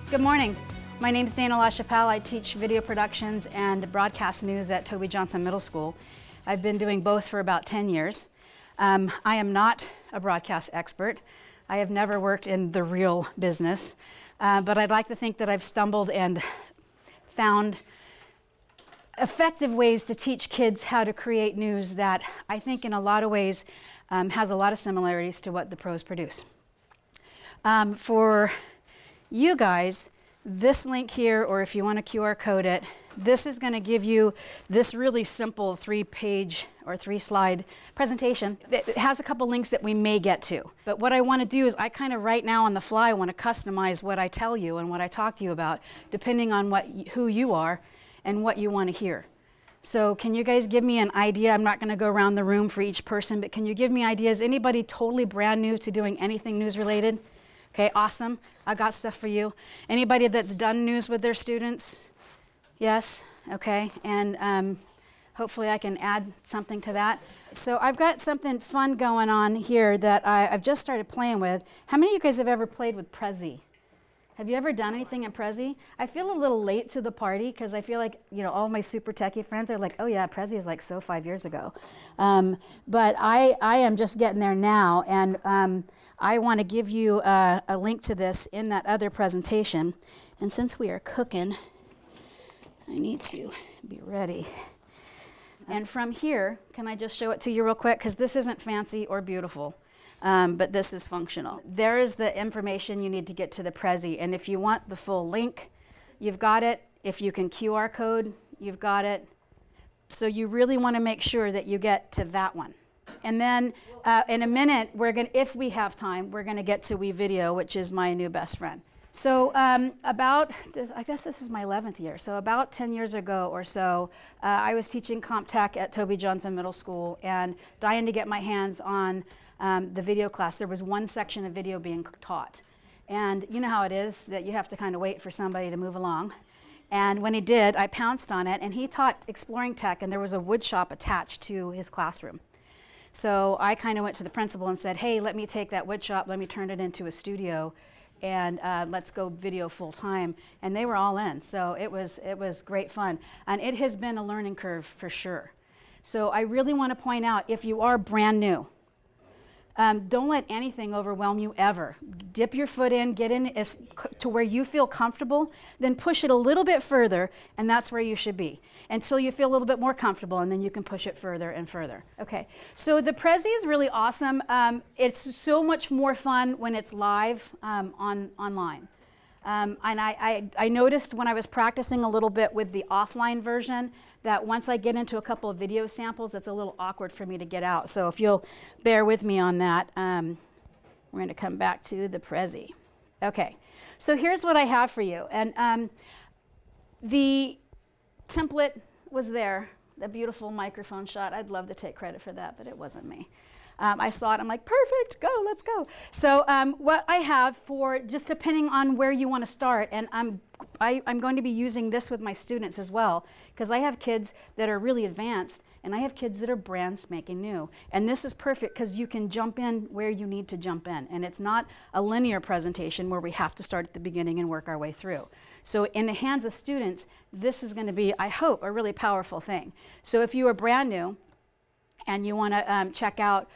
Good morning. My name is Dana LaChapelle. I teach video productions and broadcast news at Toby Johnson Middle School. I've been doing both for about 10 years. I am not a broadcast expert. I have never worked in the real business, but I'd like to think that I've stumbled and found effective ways to teach kids how to create news that I think in a lot of ways has a lot of similarities to what the pros produce. For you guys, this link here, or if you want to QR code it, this is going to give you this really simple 3-page or 3-slide presentation that has a couple links that we may get to. But what I want to do is I kind of right now on the fly want to customize what I tell you and what I talk to you about depending on who you are and what you want to hear. So can you guys give me an idea? I'm not going to go around the room for each person, but can you give me ideas? Anybody totally brand new to doing anything news related? Okay, awesome. I got stuff for you. Anybody that's done news with their students? Yes? Okay. And hopefully I can add something to that. So I've got something fun going on here that I've just started playing with. How many of you guys have ever played with Prezi? Have you ever done anything in Prezi? I feel a little late to the party because I feel like, you know, all my super techie friends are like, oh yeah, Prezi is like so 5 years ago. But I am just getting there now, and I want to give you a link to this in that other presentation. And since we are cooking, I need to be ready. And from here, can I just show it to you real quick? Because this isn't fancy or beautiful, but this is functional. There is the information you need to get to the Prezi. And if you want the full link, you've got it. If you can QR code, you've got it. So you really want to make sure that you get to that one. And then in a minute, if we have time, we're going to get to WeVideo, which is my new best friend. So I guess this is my 11th year. So about 10 years ago or so, I was teaching Comp Tech at Toby Johnson Middle School and dying to get my hands on the video class. There was one section of video being taught. And you know how it is that you have to kind of wait for somebody to move along. And when he did, I pounced on it, and he taught Exploring Tech, and there was a wood shop attached to his classroom. So I kind of went to the principal and said, hey, let me take that wood shop, let me turn it into a studio, and let's go video full time. And they were all in. So it was great fun. And it has been a learning curve for sure. So I really want to point out, if you are brand new, don't let anything overwhelm you ever. Dip your foot in, get in to where you feel comfortable, then push it a little bit further, and that's where you should be, until you feel a little bit more comfortable, and then you can push it further and further. Okay, so the Prezi is really awesome. It's so much more fun when it's live online. And I noticed when I was practicing a little bit with the offline version that once I get into a couple of video samples, it's a little awkward for me to get out. So if you'll bear with me on that, we're going to come back to the Prezi. Okay, so here's what I have for you. And the template was there, the beautiful microphone shot. I'd love to take credit for that, but it wasn't me. I saw it, I'm like, perfect, go, let's go. So what I have for, just depending on where you want to start, and I'm going to be using this with my students as well, because I have kids that are really advanced, and I have kids that are brand spanking new. And this is perfect because you can jump in where you need to jump in. And it's not a linear presentation where we have to start at the beginning and work our way through. So in the hands of students, this is going to be, I hope, a really powerful thing. So if you are brand new, and you want to check out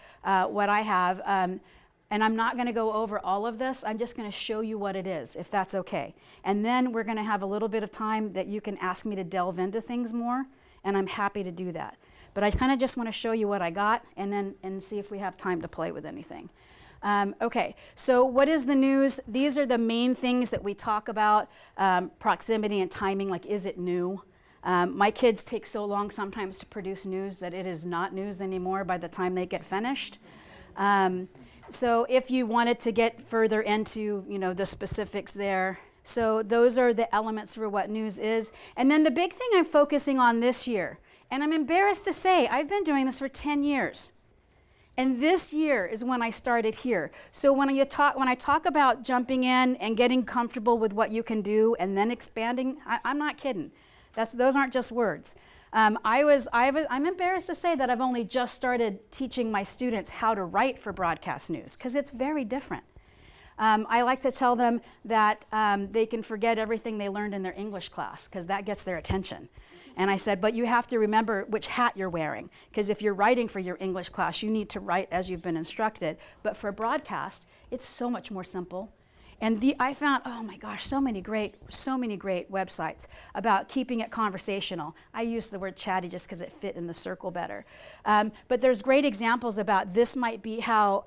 what I have, and I'm not going to go over all of this, I'm just going to show you what it is, if that's okay. And then we're going to have a little bit of time that you can ask me to delve into things more, and I'm happy to do that. But I kind of just want to show you what I got, and see if we have time to play with anything. Okay, so what is the news? These are the main things that we talk about, proximity and timing, like is it new? My kids take so long sometimes to produce news that it is not news anymore by the time they get finished. So if you wanted to get further into, you know, the specifics there, so those are the elements for what news is. And then the big thing I'm focusing on this year, and I'm embarrassed to say, I've been doing this for 10 years. And this year is when I started here. So when I talk about jumping in and getting comfortable with what you can do and then expanding, I'm not kidding. Those aren't just words. I'm embarrassed to say that I've only just started teaching my students how to write for broadcast news, because it's very different. I like to tell them that they can forget everything they learned in their English class because that gets their attention. And I said, but you have to remember which hat you're wearing, because if you're writing for your English class, you need to write as you've been instructed. But for broadcast, it's so much more simple. And I found, oh my gosh, so many great websites about keeping it conversational. I use the word chatty just because it fit in the circle better. But there's great examples about this might be how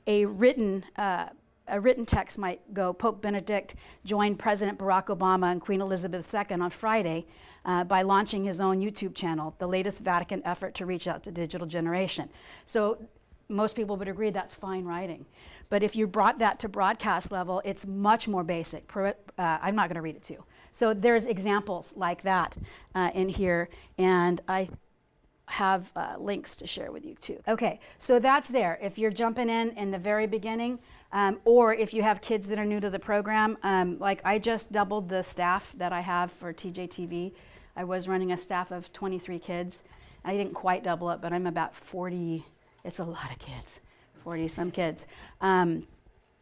a written text might go. Pope Benedict joined President Barack Obama and Queen Elizabeth II on Friday by launching his own YouTube channel, the latest Vatican effort to reach out to digital generation. So most people would agree that's fine writing. But if you brought that to broadcast level, it's much more basic. I'm not going to read it to you. So there's examples like that in here, and I have links to share with you too. Okay, so that's there. If you're jumping in the very beginning, or if you have kids that are new to the program, like I just doubled the staff that I have for TJTV. I was running a staff of 23 kids. I didn't quite double it, but I'm about 40. It's a lot of kids, 40 some kids.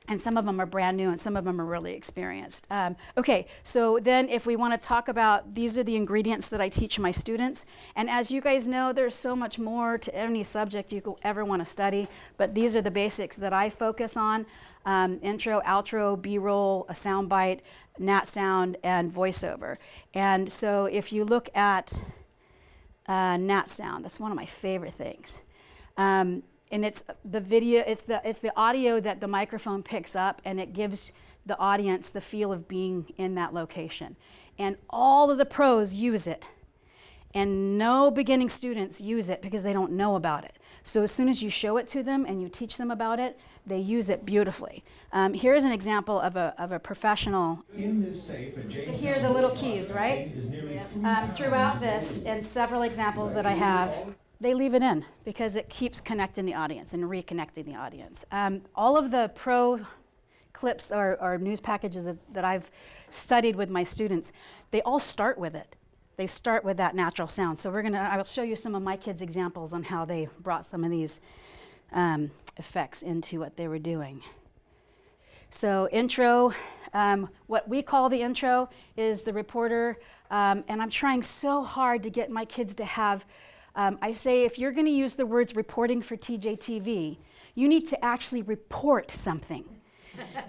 And some of them are brand new and some of them are really experienced. Okay, so then if we want to talk about, these are the ingredients that I teach my students. And as you guys know, there's so much more to any subject you could ever want to study, but these are the basics that I focus on. Intro, outro, B-roll, a soundbite, nat sound, and voiceover. And so if you look at nat sound, that's one of my favorite things. And it's the video, it's the audio that the microphone picks up, and it gives the audience the feel of being in that location. And all of the pros use it, and no beginning students use it because they don't know about it. So as soon as you show it to them and you teach them about it, they use it beautifully. Here's an example of a professional. In this safe, here are the little keys, right? Throughout this, and several examples that I have, they leave it in because it keeps connecting the audience and reconnecting the audience. All of the pro clips or news packages that I've studied with my students, they all start with it. They start with that natural sound. So I will show you some of my kids' examples on how they brought some of these effects into what they were doing. So intro, what we call the intro is the reporter, and I'm trying so hard to get my kids to have, I say if you're going to use the words reporting for TJTV, you need to actually report something.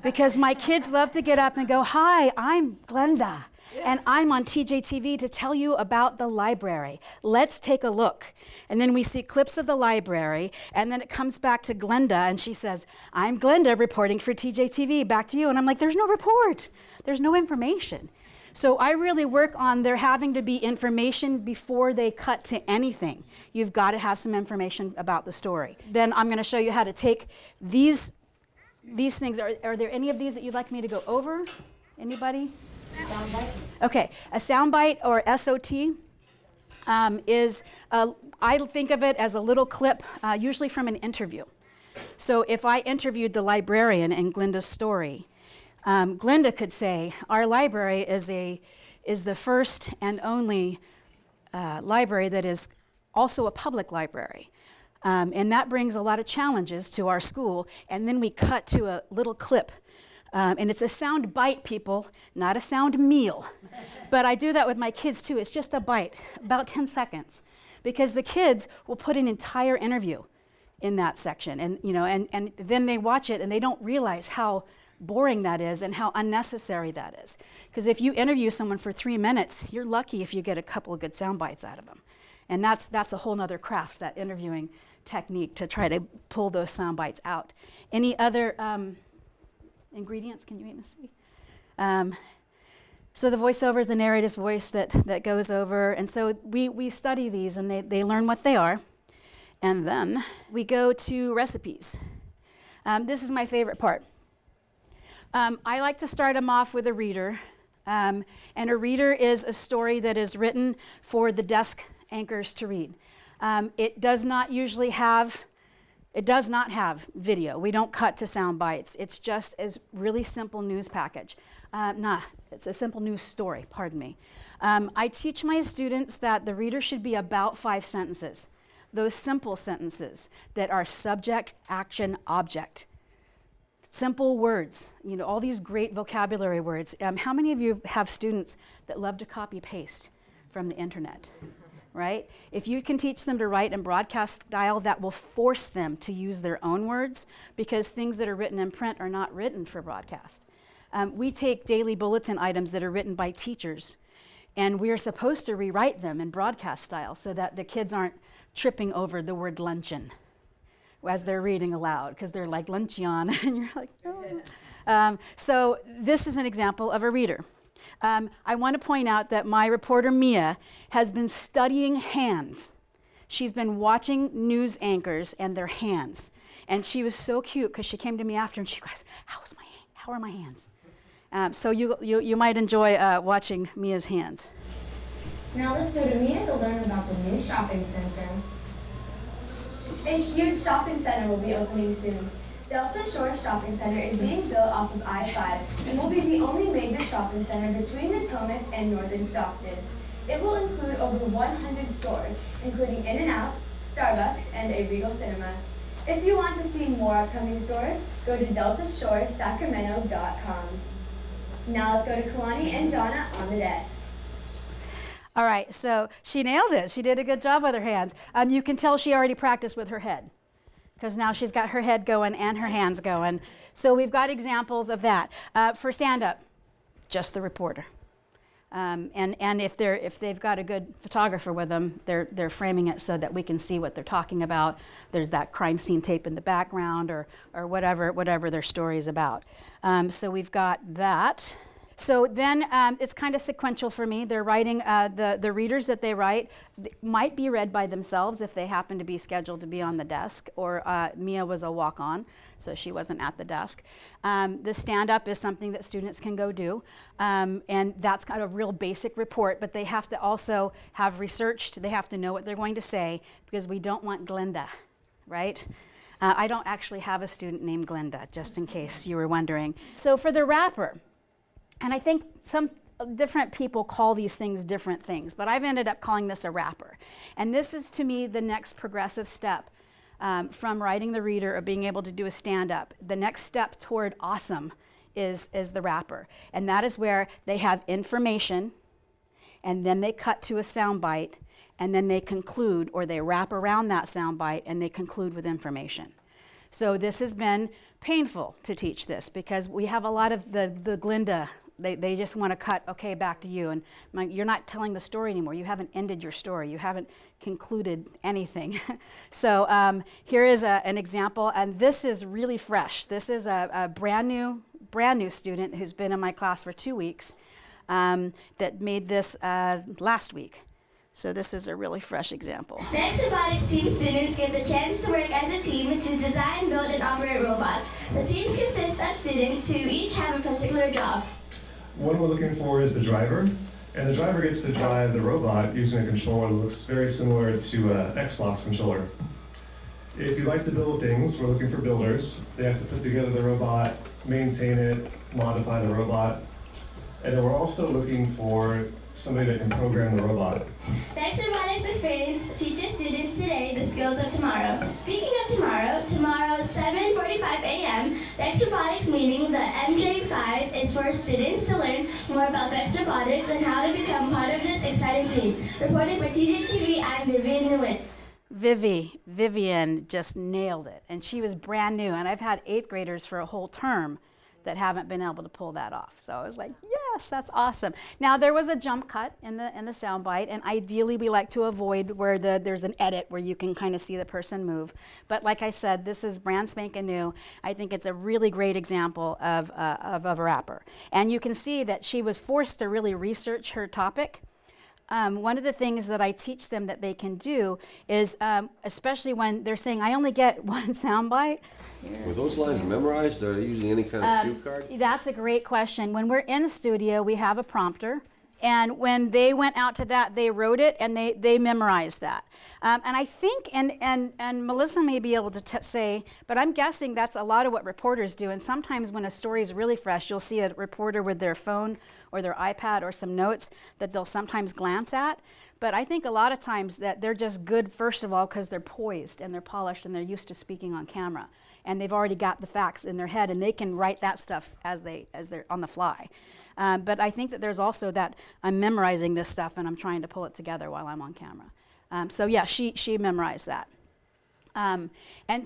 Because my kids love to get up and go, hi, I'm Glenda, and I'm on TJTV to tell you about the library. Let's take a look. And then we see clips of the library, and then it comes back to Glenda, and she says, I'm Glenda reporting for TJTV, back to you. And I'm like, there's no report. There's no information. So I really work on there having to be information before they cut to anything. You've got to have some information about the story. Then I'm going to show you how to take these things. Are there any of these that you'd like me to go over? Anybody? Soundbite. Okay, a soundbite or SOT is, I think of it as a little clip, usually from an interview. So if I interviewed the librarian in Glenda's story, Glenda could say, our library is the first and only library that is also a public library. And that brings a lot of challenges to our school. And then we cut to a little clip. And it's a sound bite, people, not a sound meal. But I do that with my kids too. It's just a bite, about 10 seconds. Because the kids will put an entire interview in that section. And, and then they watch it and they don't realize how boring that is and how unnecessary that is. Because if you interview someone for 3 minutes, you're lucky if you get a couple of good sound bites out of them. And that's a whole nother craft, that interviewing technique, to try to pull those sound bites out. Any other ingredients? Can you even see? So the voiceover is the narrator's voice that goes over. And so we study these and they learn what they are. And then we go to recipes. This is my favorite part. I like to start them off with a reader. And a reader is a story that is written for the desk anchors to read. It does not have video. We don't cut to sound bites. It's just a really simple news package. It's a simple news story, pardon me. I teach my students that the reader should be about 5 sentences. Those simple sentences that are subject, action, object. Simple words, you know, all these great vocabulary words. How many of you have students that love to copy paste from the internet, right? If you can teach them to write in broadcast style, that will force them to use their own words, because things that are written in print are not written for broadcast. We take daily bulletin items that are written by teachers, and we're supposed to rewrite them in broadcast style so that the kids aren't tripping over the word luncheon as they're reading aloud, because they're like luncheon, and you're like, oh. So this is an example of a reader. I want to point out that my reporter Mia has been studying hands. She's been watching news anchors and their hands, and she was so cute because she came to me after and she goes, how are my hands? So you might enjoy watching Mia's hands. Now let's go to Mia to learn about the new shopping center. A huge shopping center will be opening soon. Delta Shore Shopping Center is being built off of I-5 and will be the only major shopping center between Natomas and Northern Stockton. It will include over 100 stores, including In-N-Out, Starbucks, and a Regal Cinema. If you want to see more upcoming stores, go to deltashoresacramento.com. Now let's go to Kalani and Donna on the desk. All right, so she nailed it. She did a good job with her hands. You can tell she already practiced with her head, because now she's got her head going and her hands going. So we've got examples of that. For stand-up, just the reporter. And if they've got a good photographer with them, they're framing it so that we can see what they're talking about. There's that crime scene tape in the background, or whatever their story is about. So we've got that. So then it's kind of sequential for me. They're writing, the readers that they write might be read by themselves if they happen to be scheduled to be on the desk, or Mia was a walk-on, so she wasn't at the desk. The stand-up is something that students can go do, and that's kind of a real basic report, but they have to also have researched, they have to know what they're going to say, because we don't want Glinda, right? I don't actually have a student named Glinda, just in case you were wondering. So for the rapper, and I think some different people call these things different things, but I've ended up calling this a rapper. And this is, to me, the next progressive step from writing the reader or being able to do a stand-up. The next step toward awesome is the rapper. And that is where they have information, and then they cut to a soundbite, and then they conclude, or they wrap around that soundbite, and they conclude with information. So this has been painful to teach this, because we have a lot of the Glinda. They just want to cut, okay, back to you. And you're not telling the story anymore. You haven't ended your story. You haven't concluded anything. So here is an example, and this is really fresh. This is a brand new student who's been in my class for 2 weeks that made this last week. So this is a really fresh example. Next, robotics team students get the chance to work as a team to design, build, and operate robots. The teams consist of students who each have a particular job. What we're looking for is the driver, and the driver gets to drive the robot using a controller that looks very similar to an Xbox controller. If you'd like to build things, we're looking for builders. They have to put together the robot, maintain it, modify the robot, and then we're also looking for somebody that can program the robot. Next Robotics Experience teaches students today the skills of tomorrow. Speaking of tomorrow 7:45 a.m., Next Robotics meeting, the MJ5, is for students to learn more about Next Robotics and how to become part of this exciting team. Reporting for TJ TV, I'm Vivian Nguyen. Vivian just nailed it, and she was brand new, and I've had 8th graders for a whole term that haven't been able to pull that off. So I was like, yes, that's awesome. Now there was a jump cut in the soundbite, and ideally we like to avoid where there's an edit where you can kind of see the person move. But like I said, this is brand spanking new. I think it's a really great example of a rapper. And you can see that she was forced to really research her topic. One of the things that I teach them that they can do is, especially when they're saying, I only get one soundbite. Were those lines memorized, or are they using any kind of cue card? That's a great question. When we're in the studio, we have a prompter. And when they went out to that, they wrote it and they memorized that. And I think, and Melissa may be able to say, but I'm guessing that's a lot of what reporters do. And sometimes when a story is really fresh, you'll see a reporter with their phone or their iPad or some notes that they'll sometimes glance at. But I think a lot of times that they're just good, first of all, because they're poised and they're polished and they're used to speaking on camera. and they've already got the facts in their head, and they can write that stuff as they're on the fly. But I think that there's also that I'm memorizing this stuff and I'm trying to pull it together while I'm on camera. So yeah, she memorized that. And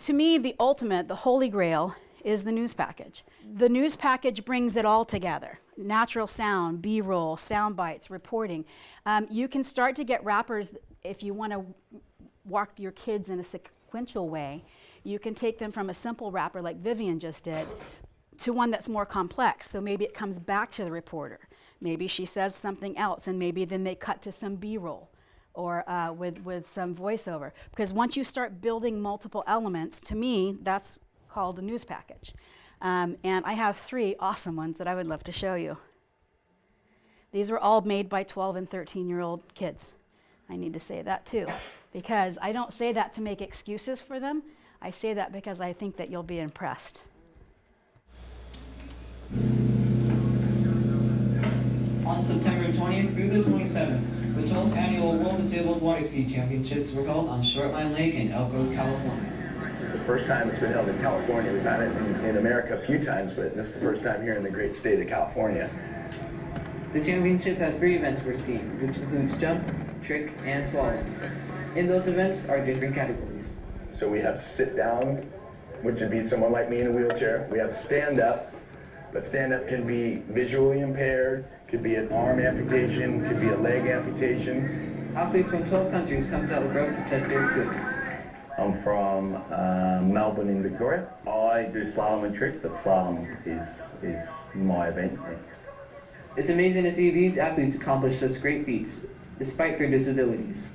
to me, the ultimate, the holy grail, is the news package. The news package brings it all together. Natural sound, B-roll, sound bites, reporting. You can start to get wrappers if you want to walk your kids in a sequential way. You can take them from a simple wrapper like Vivian just did to one that's more complex. So maybe it comes back to the reporter. Maybe she says something else, and maybe then they cut to some B-roll or with some voiceover. Because once you start building multiple elements, to me, that's called a news package. And I have 3 awesome ones that I would love to show you. These were all made by 12 and 13-year-old kids. I need to say that too, because I don't say that to make excuses for them. I say that because I think that you'll be impressed. On September 20th through the 27th, the 12th annual World Disabled Water Ski Championships were held on Shortline Lake in Elk Grove, California. The first time it's been held in California. We've had it in America a few times, but this is the first time here in the great state of California. The championship has 3 events for skiing, which includes jump, trick, and slalom. In those events are different categories. So we have sit down, which would be someone like me in a wheelchair. We have stand up, but stand up can be visually impaired, could be an arm amputation, could be a leg amputation. Athletes from 12 countries come to Elk Grove to test their skills. I'm from Melbourne in Victoria. I do slalom and trick, but slalom is my event. It's amazing to see these athletes accomplish such great feats, despite their disabilities.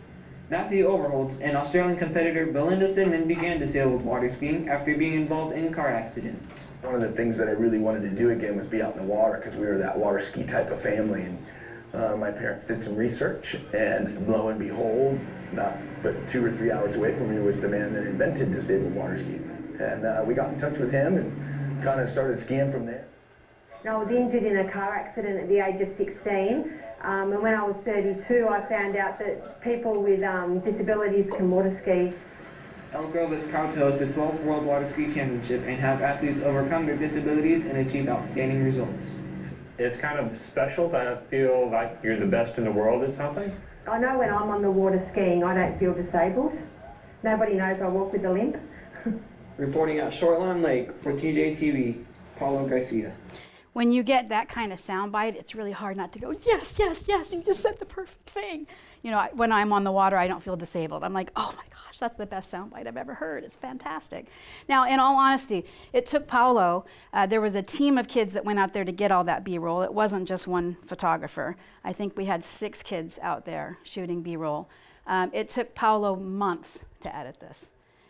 Matthew Overholtz and Australian competitor Belinda Sidman began disabled water skiing after being involved in car accidents. One of the things that I really wanted to do again was be out in the water, because we were that water ski type of family. And my parents did some research, and lo and behold, not but 2 or 3 hours away from me was the man that invented disabled water skiing. And we got in touch with him and kind of started skiing from there. I was injured in a car accident at the age of 16, and when I was 32 I found out that people with disabilities can water ski. Elk Grove is proud to host the 12th World Water Ski Championship and have athletes overcome their disabilities and achieve outstanding results. It's kind of special to feel like you're the best in the world at something. I know when I'm on the water skiing I don't feel disabled. Nobody knows I walk with a limp. Reporting at Shortline Lake for TJTV, Paulo Garcia. When you get that kind of soundbite, it's really hard not to go, yes, yes, yes, you just said the perfect thing. You know, when I'm on the water, I don't feel disabled. I'm like, oh my gosh, that's the best soundbite I've ever heard. It's fantastic. Now, in all honesty, it took Paulo, there was a team of kids that went out there to get all that B-roll. It wasn't just one photographer. I think we had 6 kids out there shooting B-roll. It took Paulo months to edit this.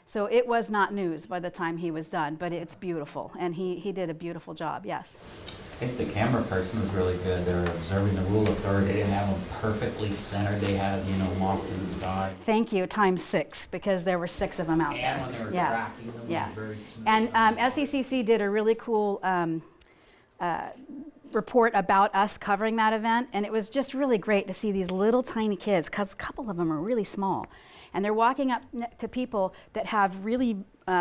So it was not news by the time he was done, but it's beautiful, and he did a beautiful job, yes. I think the camera person was really good. They were observing the rule of thirds. They didn't have them perfectly centered. They had, you know, off to the side. Thank you, ×6, because there were 6 of them out there. And when they were tracking them, yeah. it was very smooth. And SECC did a really cool report about us covering that event, and it was just really great to see these little tiny kids, because a couple of them are really small. And they're walking up to people that have really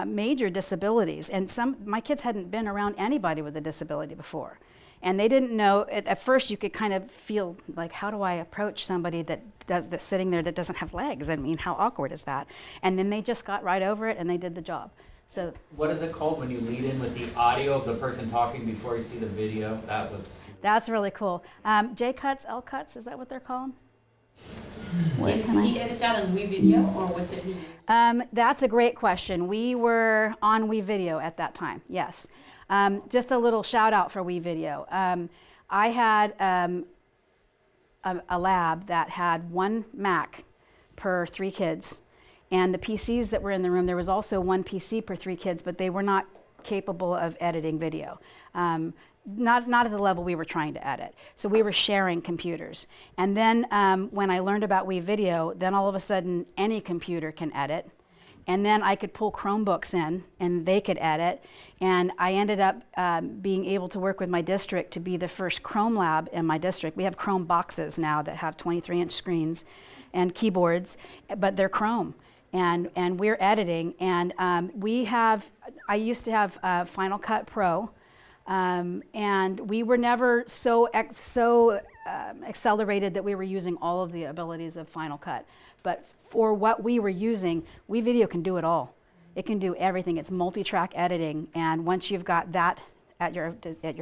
major disabilities. And my kids hadn't been around anybody with a disability before. And they didn't know, at first you could kind of feel like, how do I approach somebody that's sitting there that doesn't have legs? I mean, how awkward is that? And then they just got right over it and they did the job. So what is it called when you lead in with the audio of the person talking before you see the video? That's really cool. J-cuts, L-cuts, is that what they're called? Did he edit that on WeVideo, or what did he use? That's a great question. We were on WeVideo at that time, yes. Just a little shout out for WeVideo. I had a lab that had 1 Mac per 3 kids, and the PCs that were in the room, there was also 1 PC per 3 kids, but they were not capable of editing video. Not at the level we were trying to edit. So we were sharing computers. And then when I learned about WeVideo, then all of a sudden any computer can edit. And then I could pull Chromebooks in and they could edit. And I ended up being able to work with my district to be the first Chrome lab in my district. We have Chrome boxes now that have 23-inch screens and keyboards, but they're Chrome. And we're editing, and we have I used to have Final Cut Pro, and we were never so accelerated that we were using all of the abilities of Final Cut. But for what we were using, WeVideo can do it all. It can do everything. It's multi-track editing, and once you've got that at your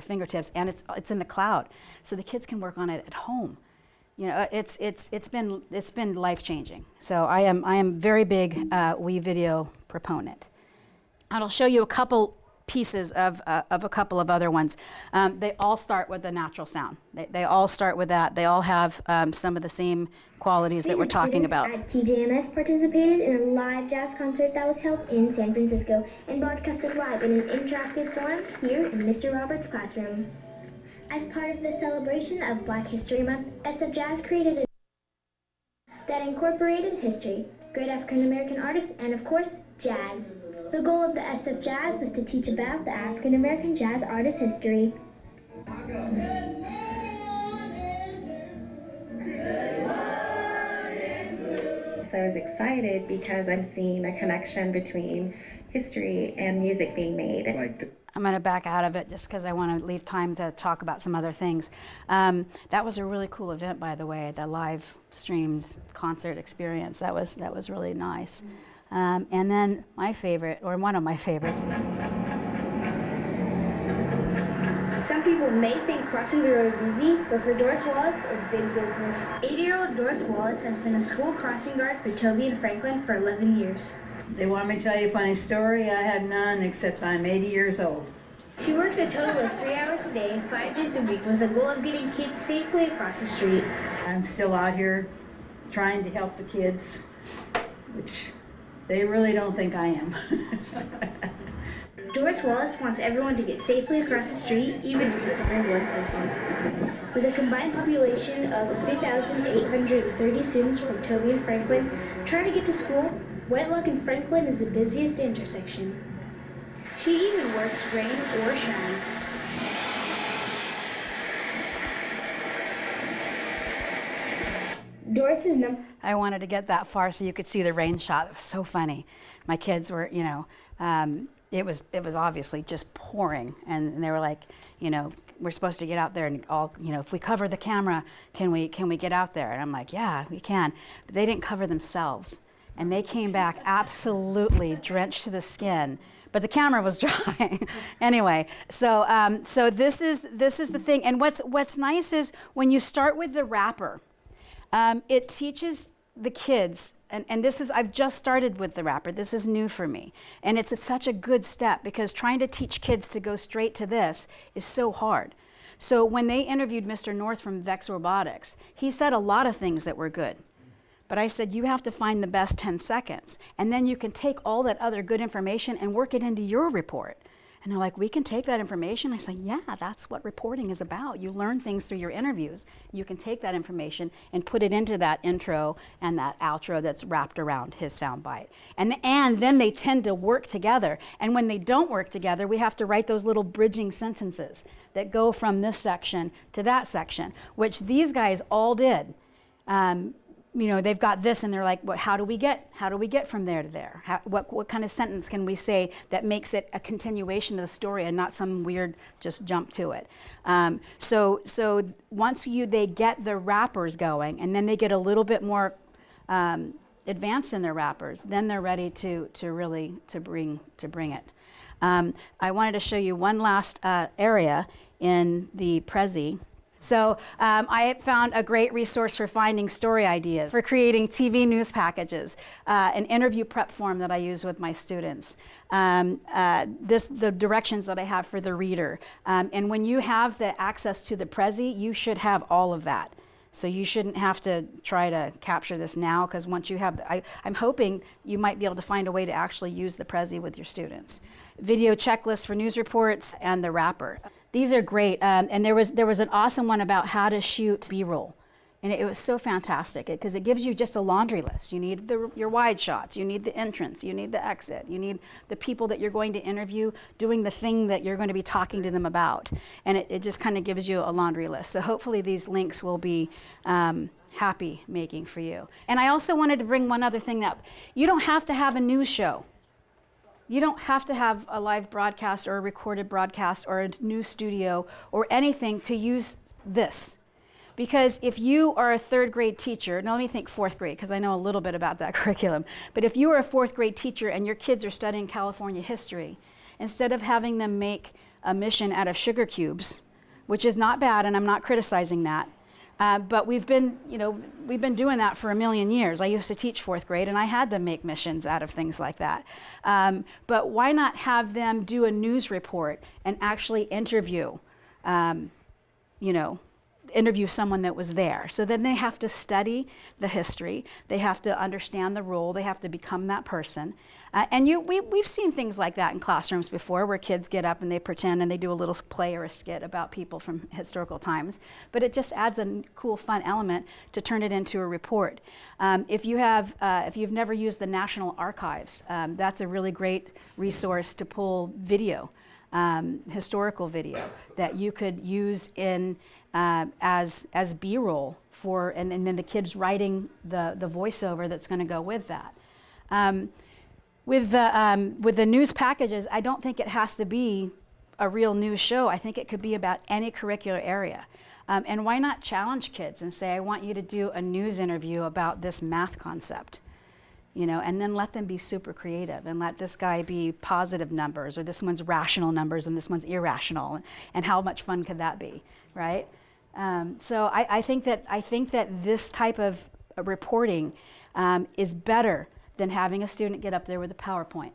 fingertips, and it's in the cloud, so the kids can work on it at home. You know, it's been life-changing. So I am very big WeVideo proponent. And I'll show you a couple pieces of a couple of other ones. They all start with the natural sound. They all start with that. They all have some of the same qualities that we're talking about. At TJMS participated in a live jazz concert that was held in San Francisco and broadcasted live in an interactive form here in Mr. Roberts' classroom. As part of the celebration of Black History Month, SF Jazz created a that incorporated history, great African American artists, and of course, jazz. The goal of the SF Jazz was to teach about the African American jazz artist history. So I was excited because I'm seeing a connection between history and music being made. I'm going to back out of it just because I want to leave time to talk about some other things. That was a really cool event, by the way, the live streamed concert experience. That was really nice. And then my favorite, or one of my favorites. Some people may think crossing the road is easy, but for Doris Wallace, it's big business. 80-year-old Doris Wallace has been a school crossing guard for Toby and Franklin for 11 years. They want me to tell you a funny story? I have none, except I'm 80 years old. She works a total of 3 hours a day, 5 days a week, with the goal of getting kids safely across the street. I'm still out here trying to help the kids, which they really don't think I am. Doris Wallace wants everyone to get safely across the street, even if it's only one person. With a combined population of 3,830 students from Toby and Franklin trying to get to school, Whitelock and Franklin is the busiest intersection. She even works rain or shine. Doris's number. I wanted to get that far so you could see the rain shot. It was so funny. My kids were, you know, it was obviously just pouring, and they were like, you know, we're supposed to get out there and all, you know, if we cover the camera, can we get out there? And I'm like, yeah, we can. But they didn't cover themselves, and they came back absolutely drenched to the skin. But the camera was dry. Anyway, so this is the thing. And what's nice is when you start with the wrapper, it teaches the kids, and this is, I've just started with the wrapper. This is new for me. And it's such a good step because trying to teach kids to go straight to this is so hard. So when they interviewed Mr. North from Vex Robotics, he said a lot of things that were good. But I said, you have to find the best 10 seconds. And then you can take all that other good information and work it into your report. And they're like, we can take that information? I said, yeah, that's what reporting is about. You learn things through your interviews. You can take that information and put it into that intro and that outro that's wrapped around his soundbite. And then they tend to work together. And when they don't work together, we have to write those little bridging sentences that go from this section to that section, which these guys all did. You know, they've got this and they're like, well, how do we get from there to there? What kind of sentence can we say that makes it a continuation of the story and not some weird just jump to it? So once they get the wrappers going and then they get a little bit more advanced in their wrappers, then they're ready to really bring it. I wanted to show you one last area in the Prezi. So I found a great resource for finding story ideas, for creating TV news packages, an interview prep form that I use with my students, the directions that I have for the reader. And when you have the access to the Prezi, you should have all of that. So you shouldn't have to try to capture this now, because once you have, I'm hoping you might be able to find a way to actually use the Prezi with your students. Video checklists for news reports and the wrapper. These are great, and there was an awesome one about how to shoot B-roll, and it was so fantastic because it gives you just a laundry list. You need your wide shots, you need the entrance, you need the exit, you need the people that you're going to interview doing the thing that you're going to be talking to them about, and it just kind of gives you a laundry list. So hopefully these links will be happy making for you. And I also wanted to bring one other thing up. You don't have to have a news show. You don't have to have a live broadcast or a recorded broadcast or a news studio or anything to use this. Because if you are a 3rd grade teacher, now let me think 4th grade, because I know a little bit about that curriculum, but if you are a 4th grade teacher and your kids are studying California history, instead of having them make a mission out of sugar cubes, which is not bad, and I'm not criticizing that, but we've been doing that for a million years. I used to teach 4th grade, and I had them make missions out of things like that. But why not have them do a news report and actually interview, interview someone that was there? So then they have to study the history, they have to understand the role, they have to become that person. We've seen things like that in classrooms before, where kids get up and they pretend and they do a little play or a skit about people from historical times. But it just adds a cool, fun element to turn it into a report. If you've never used the National Archives, that's a really great resource to pull video, historical video that you could use in as B-roll for, and then the kids writing the voiceover that's going to go with that. With the news packages, I don't think it has to be a real news show. I think it could be about any curricular area. And why not challenge kids and say, I want you to do a news interview about this math concept, and then let them be super creative and let this guy be positive numbers, or this one's rational numbers and this one's irrational, and how much fun could that be, right? So I think that this type of reporting is better than having a student get up there with a PowerPoint.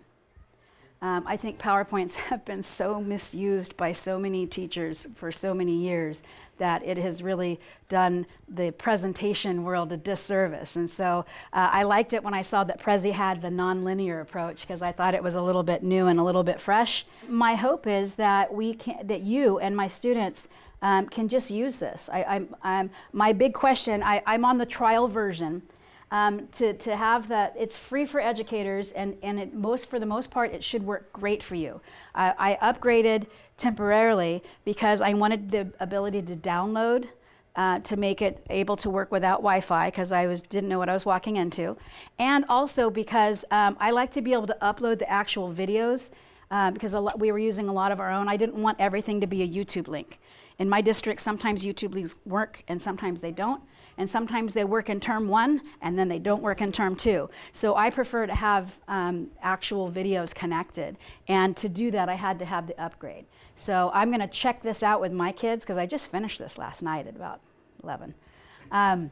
I think PowerPoints have been so misused by so many teachers for so many years that it has really done the presentation world a disservice. And so I liked it when I saw that Prezi had the nonlinear approach, because I thought it was a little bit new and a little bit fresh. My hope is that that you and my students can just use this. My big question, I'm on the trial version. To have that, it's free for educators, and for the most part, it should work great for you. I upgraded temporarily because I wanted the ability to download to make it able to work without Wi-Fi, because I didn't know what I was walking into, and also because I like to be able to upload the actual videos, because we were using a lot of our own. I didn't want everything to be a YouTube link. In my district, sometimes YouTube links work and sometimes they don't. And sometimes they work in term 1 and then they don't work in term 2. So I prefer to have actual videos connected. And to do that, I had to have the upgrade. So I'm going to check this out with my kids, because I just finished this last night at about 11. And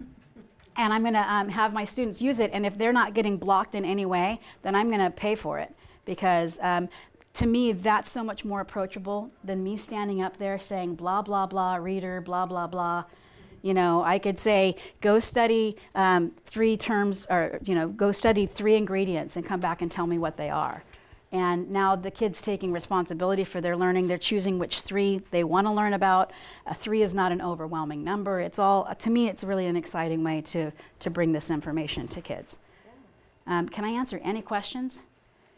I'm going to have my students use it. And if they're not getting blocked in any way, then I'm going to pay for it. Because to me, that's so much more approachable than me standing up there saying, blah, blah, blah, reader, blah, blah, blah. I could say, go study 3 terms, or, go study 3 ingredients and come back and tell me what they are. And now the kid's taking responsibility for their learning. They're choosing which 3 they want to learn about. 3 is not an overwhelming number. It's all, to me, it's really an exciting way to bring this information to kids. Can I answer any questions?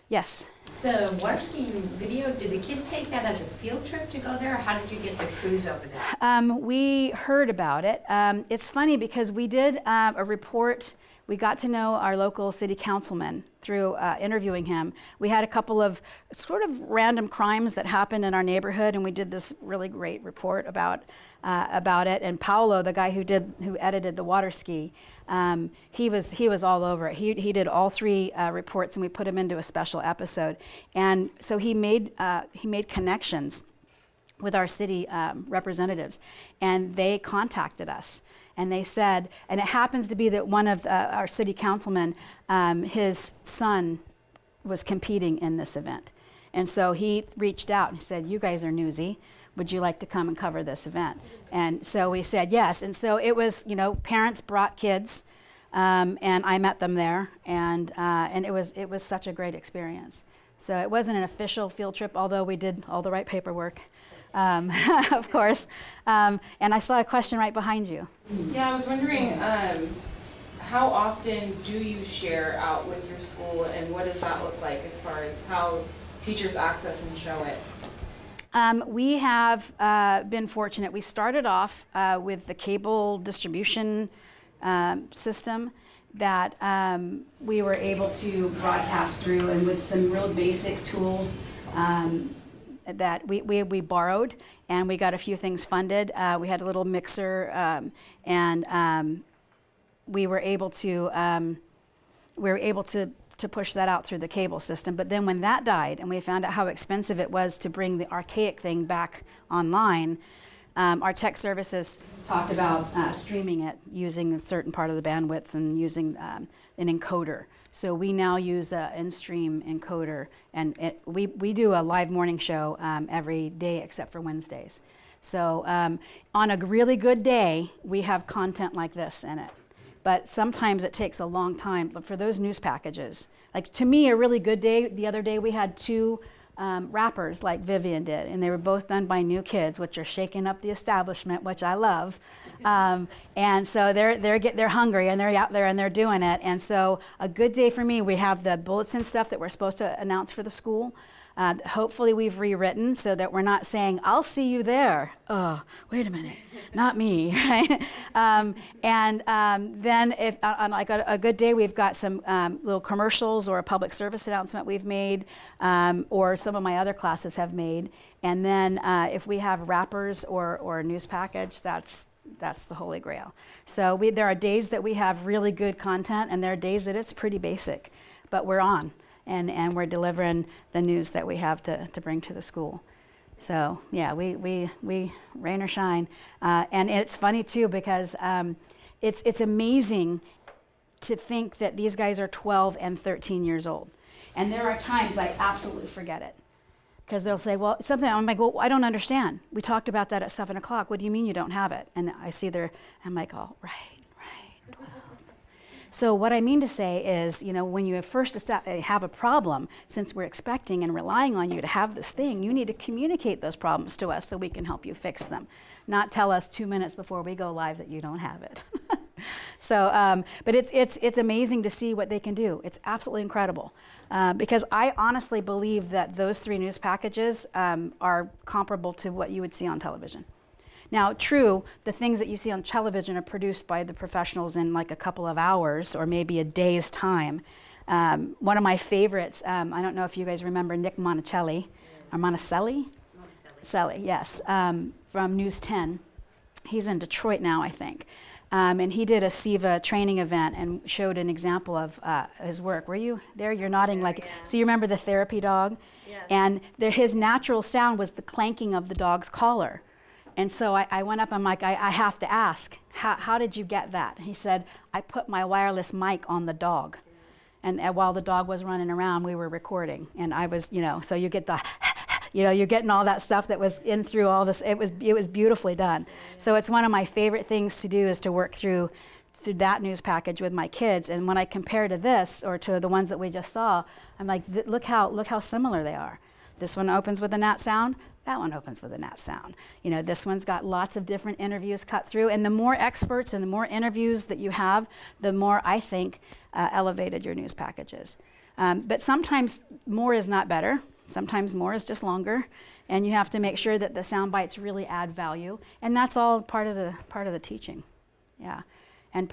Yes? The water skiing video, did the kids take that as a field trip to go there, or how did you get the crews over there? We heard about it. It's funny because we did a report. We got to know our local city councilman through interviewing him. We had a couple of sort of random crimes that happened in our neighborhood, and we did this really great report about it. And Paolo, the guy who edited the water ski, he was all over it. He did all 3 reports, and we put him into a special episode. And so he made connections with our city representatives, and they contacted us. And they said, and it happens to be that one of our city councilmen, his son was competing in this event. And so he reached out and said, you guys are newsy. Would you like to come and cover this event? And so we said yes. And so it was, parents brought kids, and I met them there. And it was such a great experience. So it wasn't an official field trip, although we did all the right paperwork. Of course. And I saw a question right behind you. Yeah, I was wondering, how often do you share out with your school, and what does that look like as far as how teachers access and show it? We have been fortunate. We started off with the cable distribution system, that we were able to broadcast through, and with some real basic tools that we borrowed, and we got a few things funded. We had a little mixer, and we were able to push that out through the cable system. But then when that died, and we found out how expensive it was to bring the archaic thing back online, our tech services talked about streaming it using a certain part of the bandwidth and using an encoder. So we now use an in-stream encoder, and we do a live morning show every day except for Wednesdays. So on a really good day, we have content like this in it. But sometimes it takes a long time. But for those news packages, like to me, a really good day, the other day we had 2 rappers like Vivian did, and they were both done by new kids, which are shaking up the establishment, which I love. And so they're hungry, and they're out there and they're doing it. And so a good day for me, we have the bulletin stuff that we're supposed to announce for the school. Hopefully we've rewritten so that we're not saying, I'll see you there. Oh, wait a minute, not me, right? Then if on like a good day, we've got some little commercials or a public service announcement we've made, or some of my other classes have made. And then if we have rappers or a news package, that's the holy grail. So there are days that we have really good content, and there are days that it's pretty basic, but we're on. And we're delivering the news that we have to bring to the school. So yeah, we rain or shine. And it's funny too, because it's amazing to think that these guys are 12 and 13 years old. And there are times I absolutely forget it. Because they'll say, well, something, I'm like, well, I don't understand. We talked about that at 7 o'clock. What do you mean you don't have it? And I see I'm like, oh, right. So what I mean to say is, when you first have a problem, since we're expecting and relying on you to have this thing, you need to communicate those problems to us so we can help you fix them. Not tell us 2 minutes before we go live that you don't have it. So, but it's amazing to see what they can do. It's absolutely incredible. Because I honestly believe that those 3 news packages are comparable to what you would see on television. Now, true, the things that you see on television are produced by the professionals in like a couple of hours or maybe a day's time. One of my favorites, I don't know if you guys remember Nick Monticelli, or Monticelli? Monticelli, yes, from News 10. He's in Detroit now, I think. And he did a SIVA training event and showed an example of his work. Were you there? You're nodding like, yeah. So you remember the therapy dog? Yes. And his natural sound was the clanking of the dog's collar. And so I went up, I'm like, I have to ask, how did you get that? He said, I put my wireless mic on the dog. And while the dog was running around, we were recording. And I was, so you get the, you're getting all that stuff that was in through all this. It was beautifully done. So it's one of my favorite things to do is to work through that news package with my kids. And when I compare to this or to the ones that we just saw, I'm like, look how similar they are. This one opens with a nat sound. That one opens with a nat sound. This one's got lots of different interviews cut through, and the more experts and the more interviews that you have, the more, I think, elevated your news packages. But sometimes more is not better. Sometimes more is just longer, and you have to make sure that the sound bites really add value, and that's all part of the teaching. Yeah. And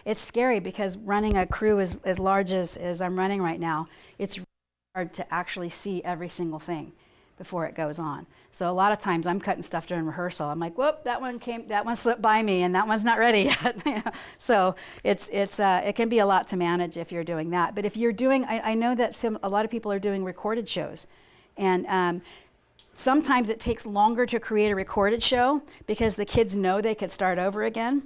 it's scary because running a crew as large as I'm running right now, it's really hard to actually see every single thing before it goes on. So a lot of times I'm cutting stuff during rehearsal. I'm like, whoop, that one slipped by me and that one's not ready yet. So it can be a lot to manage if you're doing that. But if you're doing, I know that a lot of people are doing recorded shows. And sometimes it takes longer to create a recorded show because the kids know they could start over again.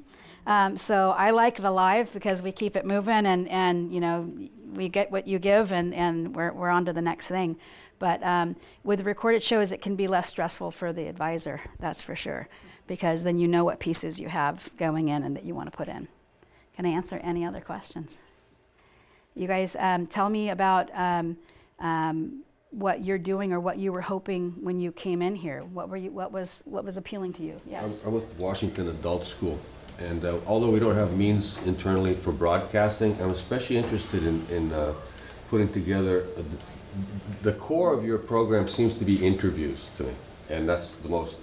So I like the live because we keep it moving and we get what you give and we're on to the next thing. But with recorded shows, it can be less stressful for the advisor, that's for sure, because then you know what pieces you have going in and that you want to put in. Can I answer any other questions? You guys tell me about what you're doing or what you were hoping when you came in here. What was appealing to you? Yes. I'm with Washington Adult School, and although we don't have means internally for broadcasting, I'm especially interested in putting together the core of your program seems to be interviews to me, and that's the most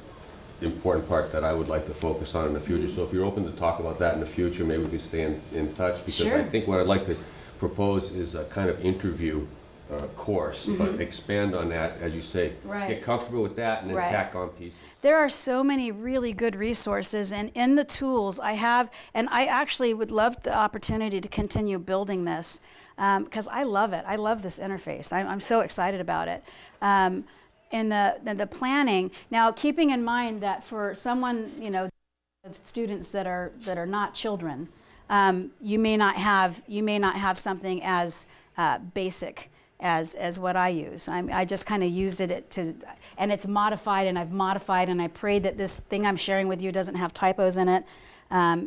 important part that I would like to focus on in the future. So if you're open to talk about that in the future, maybe we can stay in touch, because Sure. I think what I'd like to propose is a kind of interview course, but expand on that, as you say. Right. Get comfortable with that and then Right. tack on pieces. There are so many really good resources, and in the tools I have, and I actually would love the opportunity to continue building this, because I love it. I love this interface. I'm so excited about it. In the planning, now keeping in mind that for someone, you know, with students that are not children, you may not have something as basic as what I use. I just kind of used it to, and it's modified, and I've modified, and I pray that this thing I'm sharing with you doesn't have typos in it,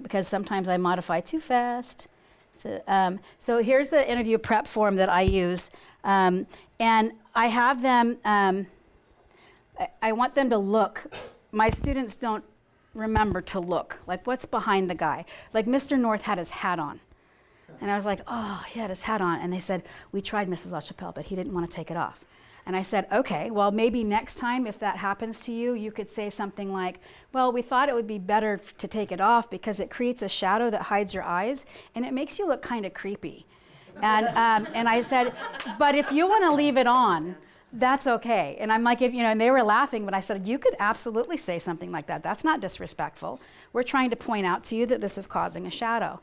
because sometimes I modify too fast. So here's the interview prep form that I use, and I have them, I want them to look. My students don't remember to look, like what's behind the guy. Like Mr. North had his hat on. And I was like, oh, he had his hat on. And they said, we tried Mrs. LaChapelle, but he didn't want to take it off. And I said, okay, well, maybe next time if that happens to you, you could say something like, well, we thought it would be better to take it off because it creates a shadow that hides your eyes, and it makes you look kind of creepy. And I said, but if you want to leave it on, that's okay. And I'm like, and they were laughing, but I said, you could absolutely say something like that. That's not disrespectful. We're trying to point out to you that this is causing a shadow.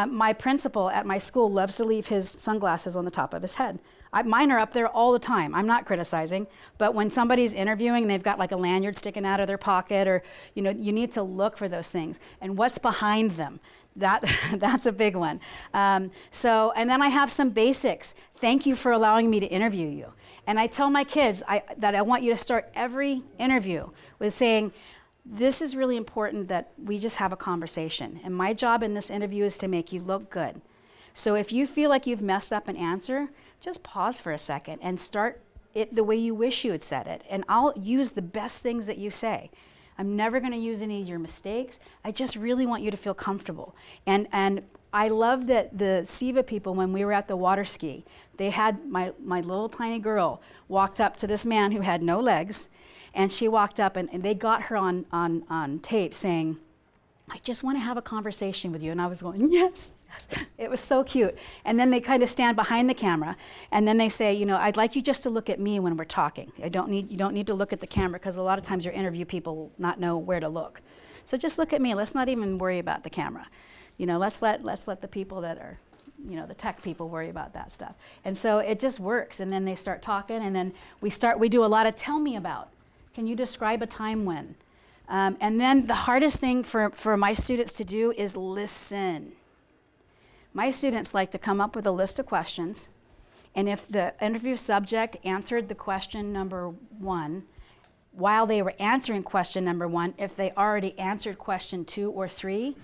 My principal at my school loves to leave his sunglasses on the top of his head. Mine are up there all the time. I'm not criticizing, but when somebody's interviewing, they've got like a lanyard sticking out of their pocket, or you need to look for those things. And what's behind them? That's a big one. And then I have some basics. Thank you for allowing me to interview you. And I tell my kids that I want you to start every interview with saying, this is really important that we just have a conversation. And my job in this interview is to make you look good. So if you feel like you've messed up an answer, just pause for a second and start it the way you wish you had said it. And I'll use the best things that you say. I'm never going to use any of your mistakes. I just really want you to feel comfortable. And I love that the SIVA people, when we were at the water ski, they had my little tiny girl walked up to this man who had no legs, and she walked up, and they got her on tape saying, I just want to have a conversation with you. And I was going, yes, yes. It was so cute. And then they kind of stand behind the camera, and then they say, I'd like you just to look at me when we're talking. You don't need to look at the camera, because a lot of times your interview people will not know where to look. So just look at me. Let's not even worry about the camera. Let's let the people that are, the tech people worry about that stuff. And so it just works. And then they start talking, and then we do a lot of tell me about. Can you describe a time when? And then the hardest thing for my students to do is listen. My students like to come up with a list of questions, and if the interview subject answered the question number 1, while they were answering question number 1, if they already answered question 2 or 3,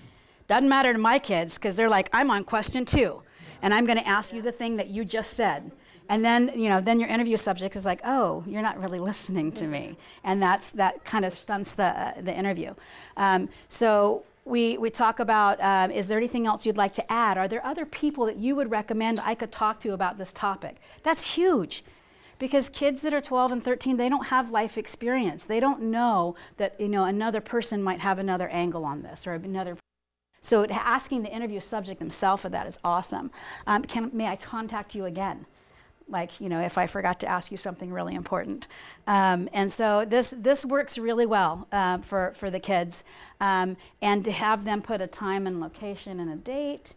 doesn't matter to my kids, because they're like, I'm on question 2, and I'm going to ask you the thing that you just said. And then, then your interview subject is like, oh, you're not really listening to me. And that kind of stunts the interview. So we talk about, is there anything else you'd like to add? Are there other people that you would recommend I could talk to about this topic? That's huge. Because kids that are 12 and 13, they don't have life experience. They don't know that, another person might have another angle on this, or another. So asking the interview subject themselves for that is awesome. May I contact you again? Like, if I forgot to ask you something really important. And so this works really well for the kids. And to have them put a time and location and a date.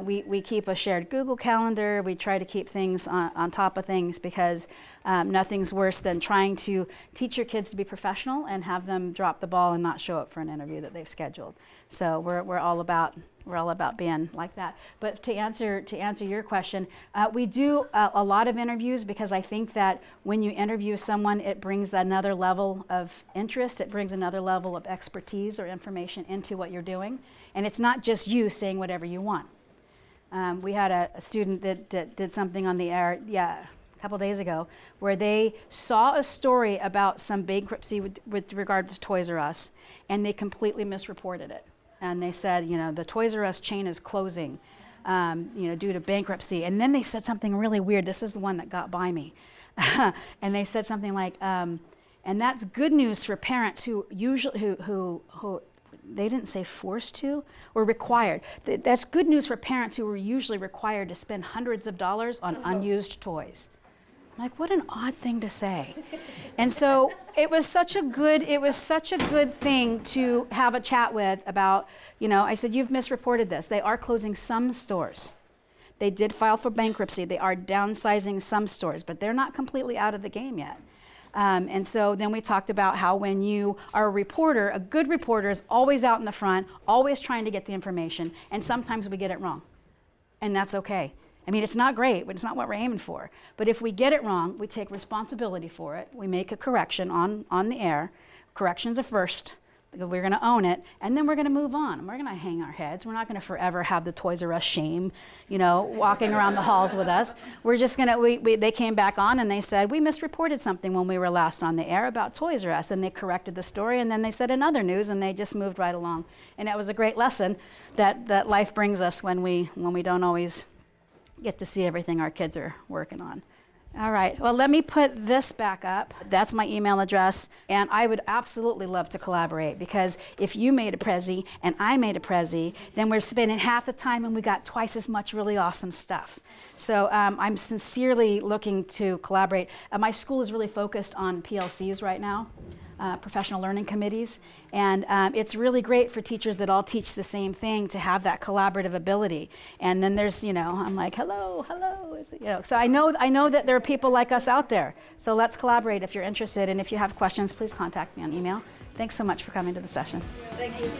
We keep a shared Google Calendar. We try to keep things on top of things, because nothing's worse than trying to teach your kids to be professional and have them drop the ball and not show up for an interview that they've scheduled. So we're all about being like that. But to answer your question, we do a lot of interviews, because I think that when you interview someone, it brings another level of interest. It brings another level of expertise or information into what you're doing. And it's not just you saying whatever you want. We had a student that did something on the air, a couple days ago, where they saw a story about some bankruptcy with regard to Toys R Us, and they completely misreported it. And they said, the Toys R Us chain is closing, due to bankruptcy. And then they said something really weird. This is the one that got by me. And they said something like, And that's good news for parents who usually, who they didn't say forced to, or required. That's good news for parents who were usually required to spend hundreds of dollars on unused toys. I'm like, what an odd thing to say. And so it was such a good thing to have a chat with about, you know, I said, you've misreported this. They are closing some stores. They did file for bankruptcy. They are downsizing some stores, but they're not completely out of the game yet. And so then we talked about how when you are a reporter, a good reporter is always out in the front, always trying to get the information, and sometimes we get it wrong. And that's okay. I mean, it's not great, but it's not what we're aiming for. But if we get it wrong, we take responsibility for it. We make a correction on the air. Correction's a first. We're going to own it, and then we're going to move on. We're going to hang our heads. We're not going to forever have the Toys R Us shame, you know, walking around the halls with us. We're just going to, they came back on and they said, we misreported something when we were last on the air about Toys R Us, and they corrected the story, and then they said in other news, and they just moved right along. And it was a great lesson that life brings us when we don't always get to see everything our kids are working on. All right, well, let me put this back up. That's my email address, and I would absolutely love to collaborate, because if you made a Prezi and I made a Prezi, then we're spending half the time and we got twice as much really awesome stuff. So I'm sincerely looking to collaborate. My school is really focused on PLCs right now, professional learning committees, and it's really great for teachers that all teach the same thing to have that collaborative ability. And then there's, you know, I'm like, hello, is it, you know, so I know that there are people like us out there. So let's collaborate if you're interested, and if you have questions, please contact me on email. Thanks so much for coming to the session. Thank you.